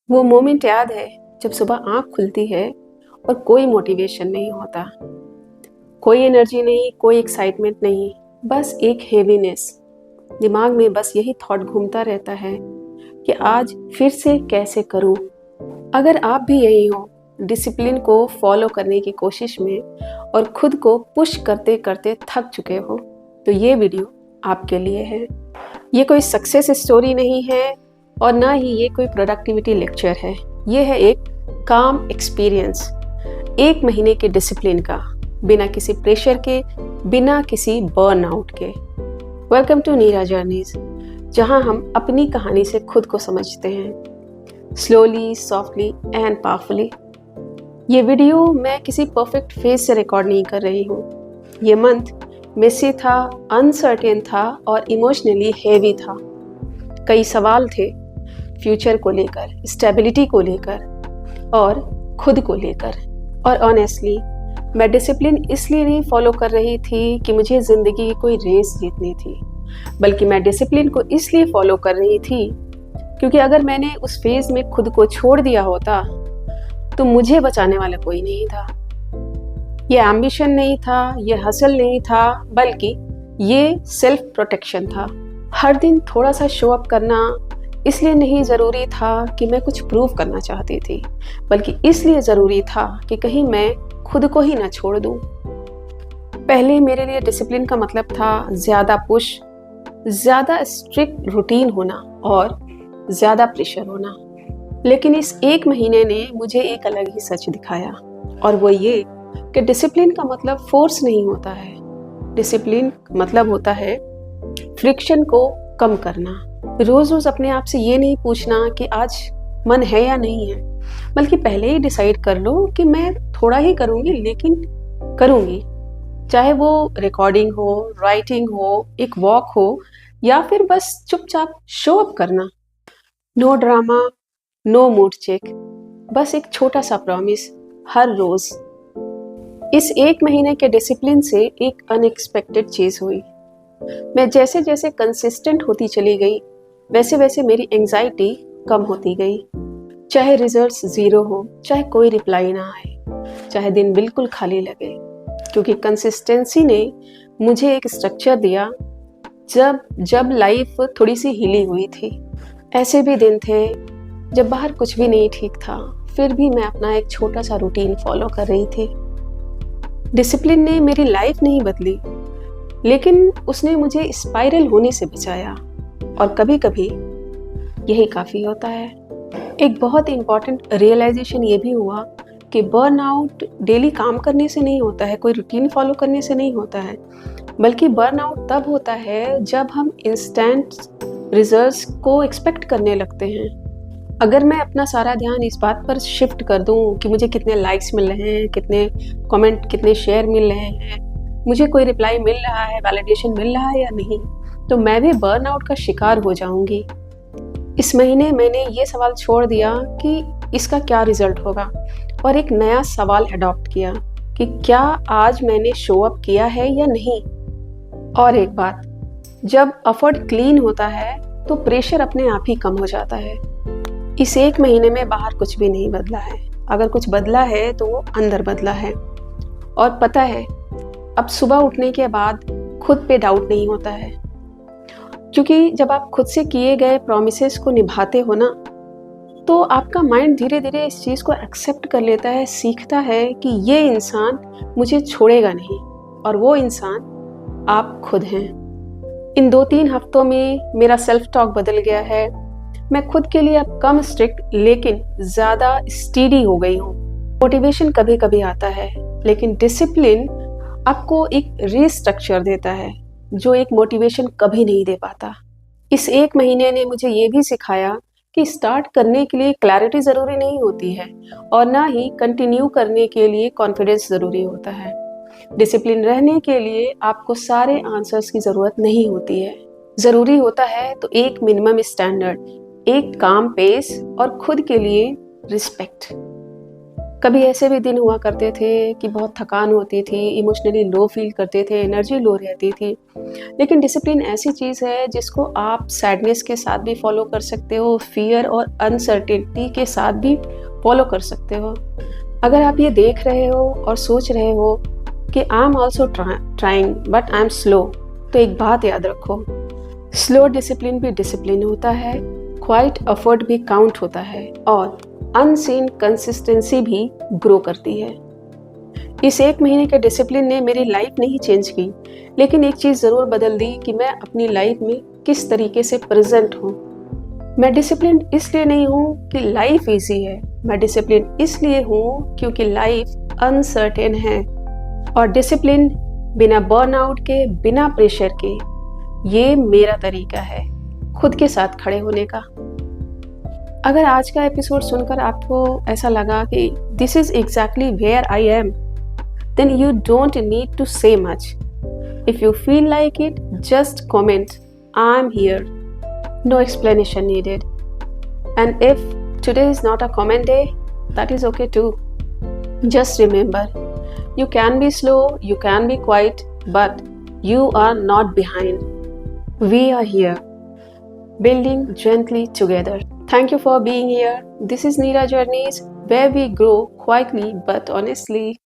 वो मोमेंट याद है जब सुबह आंख खुलती है और कोई मोटिवेशन नहीं होता, कोई एनर्जी नहीं, कोई एक्साइटमेंट नहीं, बस एक हेवीनेस। दिमाग में बस यही थॉट घूमता रहता है कि आज फिर से कैसे करूं। अगर आप भी यही हो, डिसिप्लिन को फॉलो करने की कोशिश में और खुद को पुश करते करते थक चुके हो, तो ये वीडियो आपके लिए है। ये कोई सक्सेस स्टोरी नहीं है और ना ही ये कोई प्रोडक्टिविटी लेक्चर है। ये है एक काम एक्सपीरियंस, 1 महीने के डिसिप्लिन का, बिना किसी प्रेशर के, बिना किसी बर्नआउट के। वेलकम टू नीरा जर्नीज, जहां हम अपनी कहानी से खुद को समझते हैं, स्लोली, सॉफ्टली एंड पावरफुली। ये वीडियो मैं किसी परफेक्ट फेज से रिकॉर्ड नहीं कर रही हूँ। ये मंथ मेसी था, अनसर्टेन था और इमोशनली हेवी था। कई सवाल थे, फ्यूचर को लेकर, स्टेबिलिटी को लेकर और खुद को लेकर। और ऑनेस्टली मैं डिसिप्लिन इसलिए नहीं फॉलो कर रही थी कि मुझे ज़िंदगी की कोई रेस जीतनी थी, बल्कि मैं डिसिप्लिन को इसलिए फॉलो कर रही थी क्योंकि अगर मैंने उस फेज में खुद को छोड़ दिया होता तो मुझे बचाने वाला कोई नहीं था। ये एम्बिशन नहीं था, ये हसल नहीं था, बल्कि ये सेल्फ प्रोटेक्शन था। हर दिन थोड़ा सा शो अप करना इसलिए नहीं ज़रूरी था कि मैं कुछ प्रूव करना चाहती थी, बल्कि इसलिए ज़रूरी था कि कहीं मैं खुद को ही ना छोड़ दूं। पहले मेरे लिए डिसिप्लिन का मतलब था ज़्यादा पुश, ज़्यादा स्ट्रिक्ट रूटीन होना और ज़्यादा प्रेशर होना। लेकिन इस 1 महीने ने मुझे एक अलग ही सच दिखाया, और वो ये कि डिसिप्लिन का मतलब फोर्स नहीं होता है। डिसिप्लिन मतलब होता है फ्रिक्शन को कम करना। रोज रोज अपने आप से ये नहीं पूछना कि आज मन है या नहीं है, बल्कि पहले ही डिसाइड कर लो कि मैं थोड़ा ही करूँगी, लेकिन करूँगी। चाहे वो रिकॉर्डिंग हो, राइटिंग हो, एक वॉक हो, या फिर बस चुपचाप शो अप करना। No drama, no mood check, बस एक छोटा सा प्रॉमिस हर रोज। इस 1 महीने के डिसिप्लिन से एक अनएक्सपेक्टेड चीज हुई। मैं जैसे जैसे कंसिस्टेंट होती चली गई, वैसे वैसे मेरी एंजाइटी कम होती गई। चाहे रिजल्ट्स 0 हो, चाहे कोई रिप्लाई ना आए, चाहे दिन बिल्कुल खाली लगे, क्योंकि कंसिस्टेंसी ने मुझे एक स्ट्रक्चर दिया जब लाइफ थोड़ी सी हिली हुई थी। ऐसे भी दिन थे जब बाहर कुछ भी नहीं ठीक था, फिर भी मैं अपना एक छोटा सा रूटीन फॉलो कर रही थी। डिसिप्लिन ने मेरी लाइफ नहीं बदली, लेकिन उसने मुझे स्पाइरल होने से बचाया, और कभी कभी यही काफ़ी होता है। एक बहुत इम्पॉर्टेंट रियलाइजेशन ये भी हुआ कि बर्नआउट डेली काम करने से नहीं होता है, कोई रूटीन फॉलो करने से नहीं होता है, बल्कि बर्नआउट तब होता है जब हम इंस्टेंट रिजल्ट्स को एक्सपेक्ट करने लगते हैं। अगर मैं अपना सारा ध्यान इस बात पर शिफ्ट कर दूं कि मुझे कितने लाइक्स मिल रहे हैं, कितने कमेंट, कितने शेयर मिल रहे हैं, मुझे कोई रिप्लाई मिल रहा है, वैलिडेशन मिल रहा है या नहीं, तो मैं भी बर्नआउट का शिकार हो जाऊंगी। इस महीने मैंने ये सवाल छोड़ दिया कि इसका क्या रिजल्ट होगा, और एक नया सवाल अडॉप्ट किया कि क्या आज मैंने शो अप किया है या नहीं। और एक बात, जब एफर्ट क्लीन होता है तो प्रेशर अपने आप ही कम हो जाता है। इस 1 महीने में बाहर कुछ भी नहीं बदला है। अगर कुछ बदला है तो वो अंदर बदला है। और पता है, अब सुबह उठने के बाद खुद पे डाउट नहीं होता है, क्योंकि जब आप खुद से किए गए प्रॉमिसेस को निभाते हो ना, तो आपका माइंड धीरे धीरे इस चीज़ को एक्सेप्ट कर लेता है, सीखता है कि ये इंसान मुझे छोड़ेगा नहीं, और वो इंसान आप खुद हैं। इन 2-3 हफ्तों में मेरा सेल्फ टॉक बदल गया है। मैं खुद के लिए अब कम स्ट्रिक्ट लेकिन ज़्यादा स्टीडी हो गई हूँ। मोटिवेशन कभी कभी आता है, लेकिन डिसिप्लिन आपको एक रीस्ट्रक्चर देता है जो एक मोटिवेशन कभी नहीं दे पाता। इस 1 महीने ने मुझे ये भी सिखाया कि स्टार्ट करने के लिए क्लैरिटी ज़रूरी नहीं होती है, और ना ही कंटिन्यू करने के लिए कॉन्फिडेंस ज़रूरी होता है। डिसिप्लिन रहने के लिए आपको सारे आंसर्स की ज़रूरत नहीं होती है। ज़रूरी होता है तो एक मिनिमम स्टैंडर्ड, एक काम पेस और खुद के लिए रिस्पेक्ट। कभी ऐसे भी दिन हुआ करते थे कि बहुत थकान होती थी, इमोशनली लो फील करते थे, एनर्जी लो रहती थी। लेकिन डिसिप्लिन ऐसी चीज़ है जिसको आप सैडनेस के साथ भी फॉलो कर सकते हो, फियर और अनसर्टेनिटी के साथ भी फॉलो कर सकते हो। अगर आप ये देख रहे हो और सोच रहे हो कि I am also trying but I am slow, तो एक बात याद रखो, स्लो डिसिप्लिन भी डिसिप्लिन होता है, क्वाइट एफर्ट भी काउंट होता है और अनसीन कंसिस्टेंसी भी ग्रो करती है। इस 1 महीने के डिसिप्लिन ने मेरी लाइफ नहीं चेंज की, लेकिन एक चीज़ ज़रूर बदल दी कि मैं अपनी लाइफ में किस तरीके से प्रेजेंट हूँ। मैं डिसिप्लिन इसलिए नहीं हूँ कि लाइफ इजी है, मैं डिसिप्लिन इसलिए हूँ क्योंकि लाइफ अनसर्टेन है। और डिसिप्लिन बिना बर्नआउट के, बिना प्रेशर के, ये मेरा तरीका है खुद के साथ खड़े होने का। अगर आज का एपिसोड सुनकर आपको ऐसा लगा कि this is exactly where I am, then you don't need to say much. If you feel like it, just comment, I'm here. No explanation needed. And if today is not a comment day, that is okay too. Just remember, you can be slow, you can be quiet, but you are not behind. We are here, building gently together. Thank you for being here. This is Neera Journeys, where we grow quietly but honestly.